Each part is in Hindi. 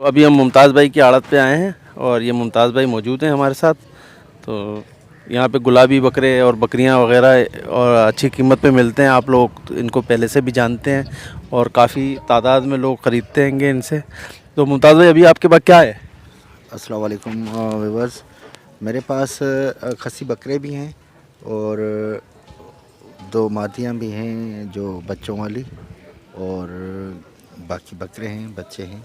तो अभी हम मुमताज़ भाई की आड़त पे आए हैं और ये मुमताज़ भाई मौजूद हैं हमारे साथ। तो यहाँ पे गुलाबी बकरे और बकरियाँ वगैरह और अच्छी कीमत पे मिलते हैं। आप लोग तो इनको पहले से भी जानते हैं और काफ़ी तादाद में लोग ख़रीदते हैंगे इनसे। तो मुमताज़ भाई अभी आपके पास क्या है? अस्सलाम वालेकुम व्यूअर्स। मेरे पास खस्सी बकरे भी हैं और दो मादियाँ भी हैं जो बच्चों वाली, और बाकी बकरे हैं, बच्चे हैं,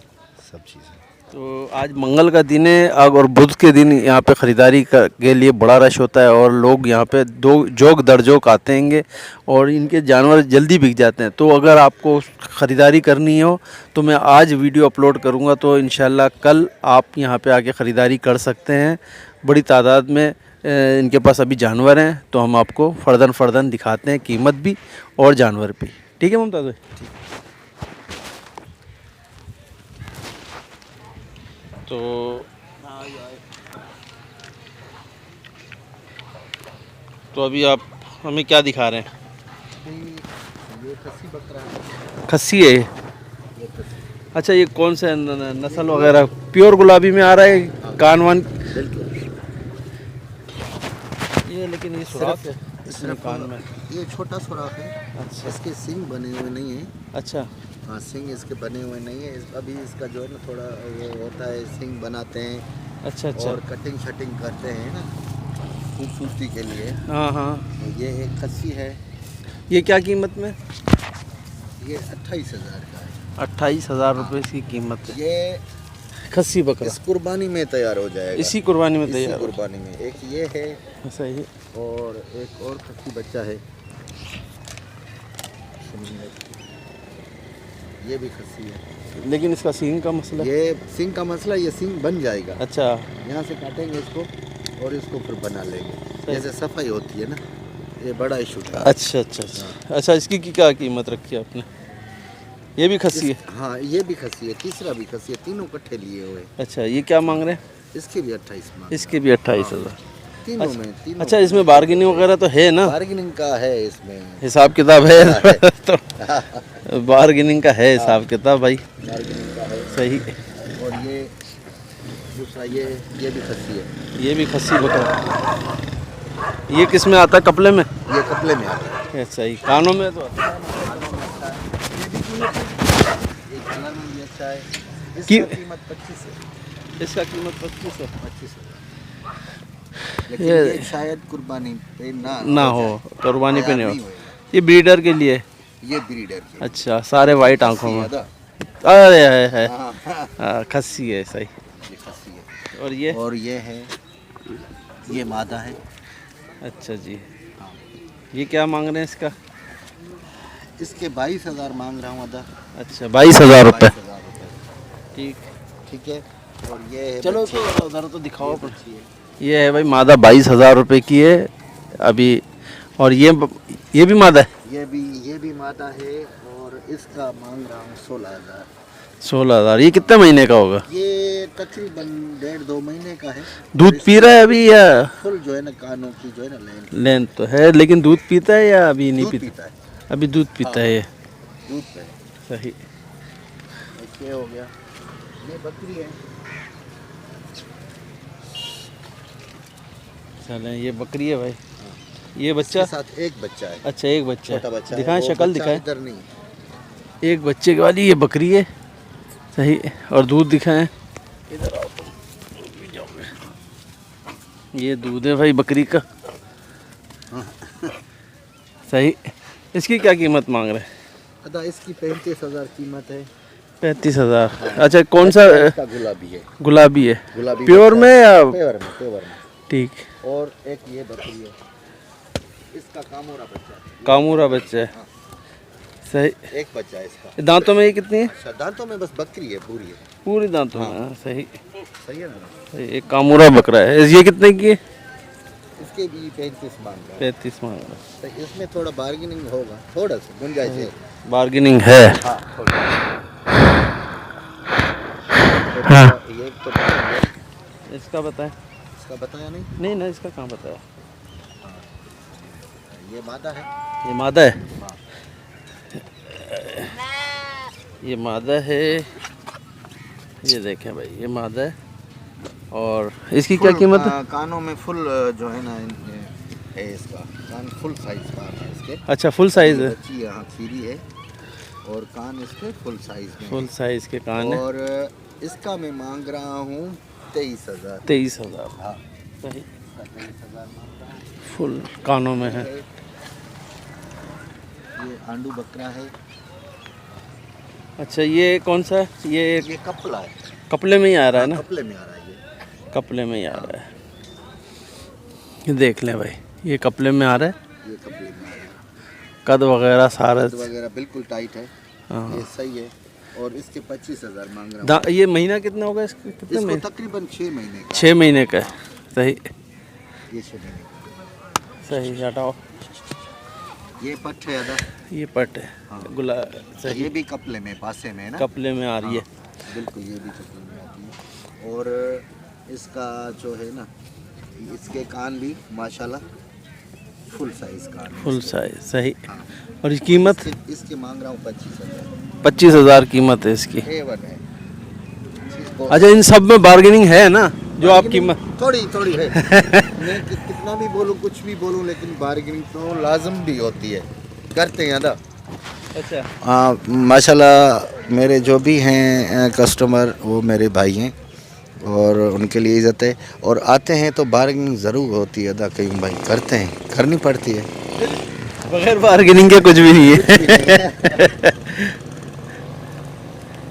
सब चीज़ें। तो आज मंगल का दिन है और बुध के दिन यहाँ पे ख़रीदारी के लिए बड़ा रश होता है और लोग यहाँ पे दो जोक दर जोक आते हैंगे और इनके जानवर जल्दी बिक जाते हैं। तो अगर आपको ख़रीदारी करनी हो तो मैं आज वीडियो अपलोड करूँगा, तो इंशाल्लाह कल आप यहाँ पे आके ख़रीदारी कर सकते हैं। बड़ी तादाद में इनके पास अभी जानवर हैं, तो हम आपको फ़र्दन दिखाते हैं, कीमत भी और जानवर भी। ठीक है मुमताज़ भाई? तो अभी आप हमें क्या दिखा रहे हैं? ये खस्सी बकरा है। खस्सी है ये? ये खस्सी। अच्छा, ये कौन सा नस्ल वगैरह? प्योर गुलाबी में आ रहा है, कान वान? बिल्कुल। ये लेकिन ये सुराख है इसमें कान में। ये छोटा सुराख है। अच्छा इसके सींग बने हुए नहीं हैं। अच्छा। हाँ, सींग इसके बने हुए नहीं है। अभी इसका जो है ना थोड़ा वो होता है, सींग बनाते हैं। अच्छा अच्छा। और कटिंग शटिंग करते हैं ना खूबसूरती के लिए। हाँ हाँ। ये एक खस्सी है। ये क्या कीमत में? ये 28,000 का है। 28,000 रुपये इसकी कीमत है। ये खस्सी बकरा इस कुर्बानी में तैयार हो जाएगा। इसी कुर्बानी में इसी तैयार हो? कुर्बानी में एक ये है सही है। और एक और खस्सी बच्चा है। ये भी खस्सी है, लेकिन इसका सींग का मसला? ये सींग का मसला, ये सींग बन जाएगा। अच्छा। यहाँ से काटेंगे इसको और इसको फिर बना लेंगे, जैसे सफाई होती है ना, ये बड़ा इशू था। अच्छा अच्छा अच्छा। अच्छा, इसकी क्या कीमत रखी है आपने? ये भी खस्सी है? हाँ, ये भी खस्सी है, तीसरा भी खस्सी है, तीनों इकट्ठे लिए हुए। अच्छा, ये क्या मांग रहे हैं? इसके भी 28 मांग। इसके भी 28,000? तीनों अच्छा, में तीनों। अच्छा, इसमें बार्गेनिंग वगैरह तो है ना? बार्गेनिंग का है इसमें, हिसाब किताब है तो बार्गेनिंग का है हिसाब किताब भाई। बार्गेनिंग का है। सही। और ये दूसरा ये भी खस्सी है। ये भी खस्सी बकरा। ये किस में आता है? कपले में? ये कपले में आता है। सही। कानों में तो आता है। ये कलर में भी अच्छा है। की- इसका कीमत 25 है। इसका कीमत 25 है। 25 है। लेकिन ये शायद कुर्बानी पे ना हो, कुर्बानी पे नहीं हो। होएगा। ये ब्रीडर के लिए? ये ब्रीडर की। अच्छा, सारे वाइट आंखों में। खस्सी अरे है हाँ, खस्सी है। सही। ये खस्सी है। और ये है, ये मादा है। अच्छा जी। ये क्या मांग रहे हैं इसका? इसके 22,000 मांग रहा हूँ अदा। अच्छा, 22,000 रुपये। 22,000 रुपये। ठीक। ठीक है। और ये है चलो बच्ची। तो उधर तो दिखाओ ये अपन। बच्ची है। ये है भाई मादा, 22,000 रुपये की है अभी। और ये भी मादा है? ये भी मादा है और इसका मांग रहा हूँ 16,000। 16,000। ये कितने महीने का होगा? ये तकरीबन 1.5-2 महीने का है। दूध पी रहा है अभी या? फुल जो है ना कानों की जो है ना लेंथ तो है, लेकिन दूध पीता है या अभी नहीं दूध पीता? पीता है। अभी दूध पीता है ये? दूध पे। सही। ये हो गया, ये बकरी है। चलें, ये बकरी है भाई। ये बच्चा? इसके साथ एक बच्चा है। अच्छा, एक बच्चा छोटा बच्चा है। दिखाएं, वो शक्ल बच्चा दिखाएं। इधर नहीं। एक बच्चे वाली ये बकरी है। सही। और दूध दिखाएं। इधर आओ। ये दूध है भाई बकरी का। सही। इसकी क्या कीमत मांग रहे हैं? अदा इसकी 35,000 कीमत है। 35,000? अच्छा, कौन सा? इसका गुलाबी है। गुलाबी है? गुलाबी प्योर बच्चा में है। या? प्योर में। ठीक। और एक ये बकरी है, इसका कामोरा बच्चा है। कामूरा बच्चा है। सही। एक बच्चा है इसका। दांतों में ये कितनी है? अच्छा, दांतों में बस बकरी है पूरी है। पूरी दांतों में? हाँ, सही। सही है ना। सही। एक कामूरा बकरा है। ये कितने की है? इसके भी 35 मांग रहा है। 35 मांग रहा है। तो इसमें थोड़ा बार्गेनिंग होगा, थोड़ा सा गुंजाइश है। बार्गेनिंग है? हाँ, थोड़ा। हाँ। ये तो बताया। इसका बताएं। इसका बताया नहीं। नहीं ना, इसका कहाँ बताया? ये मादा है। ये मादा है? हाँ। ये मादा है। ये देखें भाई, ये मादा है। और इसकी क्या कीमत है? कानों में फुल जो है ना है इसका कान फुल साइज कान है इसके। अच्छा, फुल साइज़ है। बच्ची यहाँ खीरी है और कान इसके फुल साइज में फुल साइज़ के कान है। और इसका मैं मांग रहा हूँ 23,000। 23,000। हाँ, सही। 23,000 मांग रहा हूँ। फुल कानों में है। ये आंडू बकरा है। अच्छा, ये कौन सा है? ये कपला है। कपले में ही आ रहा है ना? कपले में आ रहा है ये। कपले में ही आ रहा है। ये देख लें भाई, ये कपले में आ रहा है। ये कपले में आ रहा है। कद वगैरह सारा कद वगैरह बिल्कुल टाइट है। हाँ। ये सही है। और इसके 25,000 मांग रहा हूँ। ये महीना कितना होगा इसके? कितने इसको महीने? तकरीबन 6 महीने का। 6 महीने का है। सही। ये 6 महीने का। सही, हटाओ। ये पट है अदा। ये पट है। हाँ। सही। ये भी कपले में पासे में है ना? कपले में आ रही है। हाँ, बिल्कुल ये भी कपले में आती है। और इसका जो है ना, इसके कान भी माशाल्लाह फुल साइज कान है फुल इसके। साइज। सही। हाँ। और इसकी कीमत? इसके मांग रहा हूँ 25,000। 25,000 कीमत है इसकी। A1 है। इसको- अच्छा, इन सब में बार्गेनिंग है ना? जो आप कीमत थोड़ी थोड़ी है। मैं कितना भी बोलूँ, कुछ भी बोलूँ, लेकिन बार्गेनिंग तो लाजम भी होती है, करते हैं अदा। अच्छा। हाँ, माशाल्लाह मेरे जो भी हैं कस्टमर वो मेरे भाई हैं और उनके लिए इज़्ज़त है। और आते हैं तो बार्गेनिंग ज़रूर होती है अदा, कहीं भाई करते हैं, करनी पड़ती है। बगैर बार्गेनिंग के कुछ भी नहीं है।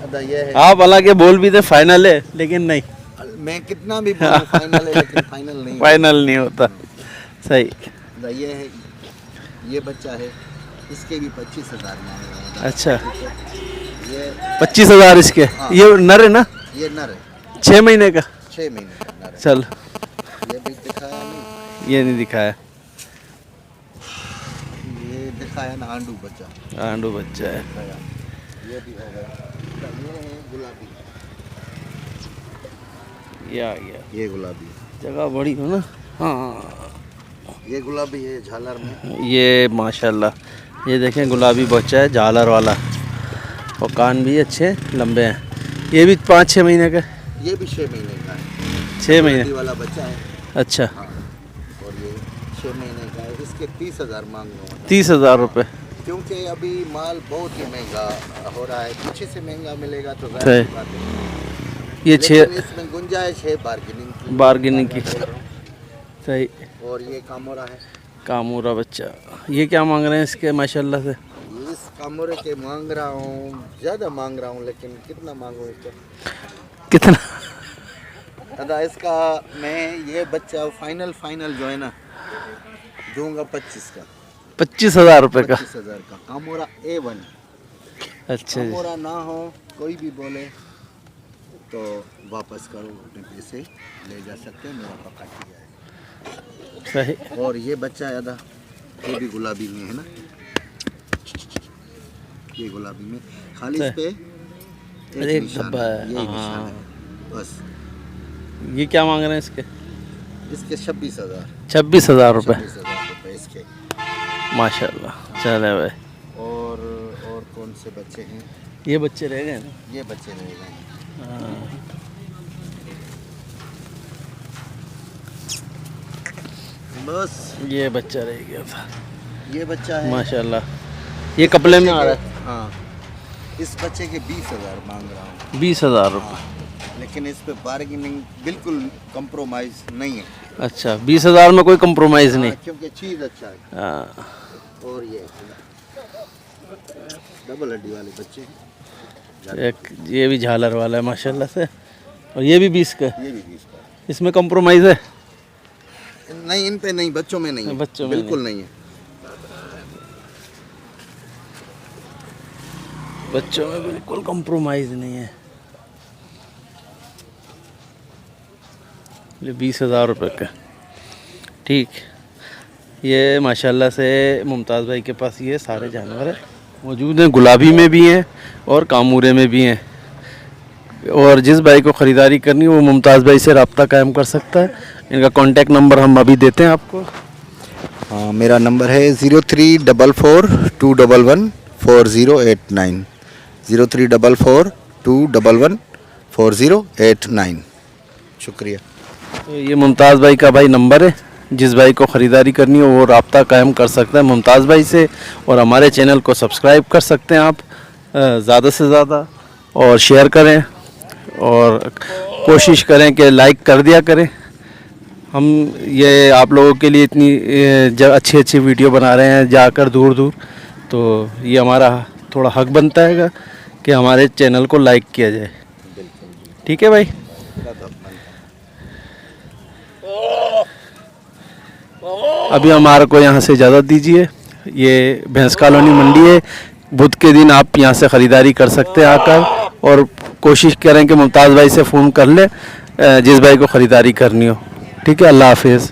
अदा ये है। आप हालांकि बोल भी थे फाइनल है, लेकिन नहीं, मैं कितना भी बोलूं फाइनल है, लेकिन फाइनल नहीं। फाइनल नहीं होता। सही। अदा ये है, ये बच्चा है, इसके भी 25,000 मांग रहा हूं। अच्छा, ये 25,000 इसके। हाँ। ये नर है ना? ये नर है, 6 महीने का। 6 महीने का नर है। चल, ये भी दिखाया नहीं, ये नहीं दिखाया। ये दिखाया ना आंडू बच्चा। आंडू बच्चा है। दिखाया। ये भी हो गया। ये है गुलाबी। ये आ गया। ये गुलाबी। जगह बड़ी हो ना? हाँ। ये गुलाबी है झालर में। ये माशाल्लाह, ये देखें गुलाबी बच्चा है झालर वाला। और कान भी अच्छे लंबे हैं। ये भी 5-6 महीने का? ये भी 6 महीने का है। 6 महीने गुलाबी वाला बच्चा है। अच्छा। हाँ। और ये 6 महीने का है। इसके 30,000 मांग रहा हूँ। 30,000 रुपये। क्योंकि अभी माल बहुत ही महंगा हो रहा है, पीछे से महंगा मिलेगा तो सही। ज़ाहिर सी बात है। ये लेकिन 6 इसमें गुंजाइश है बार्गेनिंग की। बार्गेनिंग की। सही। और ये कामोरा है। कामूरा बच्चा। ये क्या मांग रहे हैं इसके माशाल्लाह से? इस कामोरे के मांग रहा हूँ, ज़्यादा मांग रहा हूँ, लेकिन कितना मांगूँ इसका? कितना? अदा इसका मैं ये बच्चा फाइनल जो है ना, दूंगा 25 का। 25,000 रुपये का। 25,000 का कामोरा A1। अच्छा जी। कामोरा ना हो, कोई भी बोले तो वापस करो, अपने पैसे ले जा सकते हैं, मेरा पक्का किया है। सही। और ये बच्चा है अदा, ये भी गुलाबी में है ना, ये गुलाबी में खाली इस पे एक निशान धब्बा है। यही हाँ। निशान है बस। ये क्या मांग रहे हैं इसके? इसके 26,000। 26,000 रुपये। 26,000 रुपये इसके। माशाल्लाह। चले भाई। और कौन से बच्चे हैं? ये बच्चे रह गए ना? ये बच्चे रह गए हैं। हाँ। बस ये बच्चा रह गया था। ये बच्चा है माशाल्लाह। ये कपले में आ रहा है। हाँ, इस बच्चे के 20,000 मांग रहा हूँ। 20,000 रुपये। लेकिन इस पे बार्गेनिंग बिल्कुल कंप्रोमाइज नहीं है। अच्छा, 20,000 में कोई कंप्रोमाइज़ नहीं। हाँ, क्योंकि चीज़ अच्छा है। हाँ। और ये डबल हड्डी वाले बच्चे हैं। एक ये भी झालर वाला है माशाल्लाह से। और ये भी 20 का है। ये भी 20 का इसमें कंप्रोमाइज़ है? है। नहीं, इन पे नहीं, बच्चों में नहीं है। बच्चों में बिल्कुल नहीं है। बच्चों में बिल्कुल कंप्रोमाइज़ नहीं है। ये 20,000 रुपये का। ठीक। ये माशाल्लाह से मुमताज़ भाई के पास ये सारे जानवर हैं मौजूद हैं। गुलाबी में भी हैं और कामूरे में भी हैं। और जिस भाई को ख़रीदारी करनी है वो मुमताज़ भाई से रब्ता कायम कर सकता है। इनका कॉन्टेक्ट नंबर हम अभी देते हैं आपको। हाँ, मेरा नंबर है 0344211408 0344211 4089। शुक्रिया। तो ये मुमताज़ भाई का भाई नंबर है, जिस भाई को ख़रीदारी करनी हो वो रब्ता कायम कर सकते हैं मुमताज़ भाई से, और हमारे चैनल को सब्सक्राइब कर सकते हैं आप ज़्यादा से ज़्यादा, और शेयर करें और कोशिश करें कि लाइक कर दिया करें। हम ये आप लोगों के लिए इतनी अच्छी अच्छी वीडियो बना रहे हैं जाकर दूर दूर, तो ये हमारा थोड़ा हक बनता है कि हमारे चैनल को लाइक किया जाए। ठीक है भाई। अभी हमारे को यहाँ से इजाज़त दीजिए। ये भैंस कॉलोनी मंडी है, बुध के दिन आप यहाँ से ख़रीदारी कर सकते हैं आकर, और कोशिश करें कि मुमताज़ भाई से फ़ोन कर लें जिस भाई को ख़रीदारी करनी हो। ठीक है, अल्लाह हाफिज़।